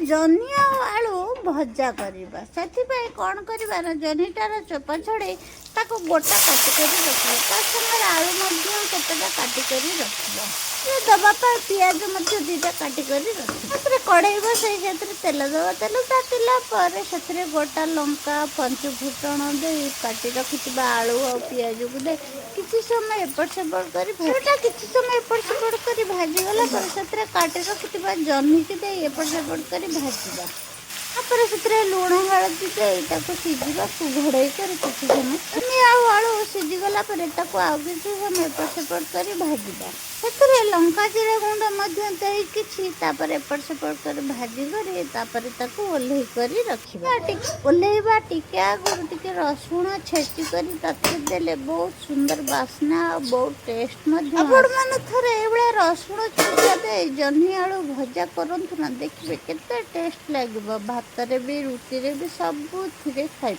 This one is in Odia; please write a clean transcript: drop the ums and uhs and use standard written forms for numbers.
ଜହ୍ନି ଆଉ ଆଳୁ ଭଜା କରିବା। ସେଥିପାଇଁ କ'ଣ କରିବା ନା ଜହ୍ନିଟାର ଚୋପା ଛଡ଼େଇ ତାକୁ ଗୋଟା କାଟି କରି ରଖିବା। ତା ସାଙ୍ଗରେ ଆଳୁ ମଧ୍ୟ କେତେଟା କାଟି କରି ରଖିବା। ଦେବା ପାଇଁ ପିଆଜ ମଧ୍ୟ ଦୁଇଟା କାଟି କରି ରଖିବା। ସେଥିରେ କଢ଼େଇ ବସାଇ ସେଥିରେ ତେଲ ଦେବା। ତେଲ ତାତିଲା ପରେ ସେଥିରେ ଗୋଟା ଲଙ୍କା, ପଞ୍ଚୁ ଫୁଟଣ ଦେଇ କାଟି ରଖିଥିବା ଆଳୁ ଆଉ ପିଆଜକୁ ଦେଇ କିଛି ସମୟ ଏପଟ ସେପଟ କରି କିଛି ସମୟ ଏପଟ ସେପଟ କରି ଭାଜିଗଲା ପରେ ସେଥିରେ କାଟି ରଖିଥିବା ଜହ୍ନିକି ଦେଇ ଏପଟ ସେପଟ କରି ଭାଜିବା। ତାପରେ ସେଥିରେ ଲୁଣ ହଳଦୀ ଦେଇ ତାକୁ ସିଝିବାକୁ ଘୋଡ଼େଇ କରି କିଛି ସମୟ ଜହ୍ନି ଆଉ ଆଳୁ ସିଝିଗଲା ପରେ ତାକୁ ଆଉ କିଛି ସମୟ ଏପଟ ସେପଟ କରି ଭାଜିବା। ସେଥିରେ ଲଙ୍କା ଜିରା ଗୁଣ୍ଡ ମଧ୍ୟ ଦେଇ କିଛି ତାପରେ ଏପଟ ସେପଟ କରି ଭାଜି କରି ତାପରେ ତାକୁ ଓହ୍ଲେଇ କରି ରଖିବା। ଓହ୍ଲେଇବା ଟିକେ ଆଗରୁ ଟିକେ ରସୁଣ ଛେଚି କରି ତାକୁ ଦେଲେ ବହୁତ ସୁନ୍ଦର ବାସ୍ନା ଆଉ ବହୁତ ଟେଷ୍ଟ ମଧ୍ୟ। ଆପଣମାନେ ଥରେ ଏଇଭଳିଆ ରସୁଣ ଛେଚା ଦେଇ ଜହ୍ନି ଆଳୁ ଭଜା କରନ୍ତୁ ନା, ଦେଖିବେ କେତେ ଟେଷ୍ଟ ଲାଗିବ। ଭାତରେ ବି ରୁଟିରେ ବି ସବୁଥିରେ ଖାଇ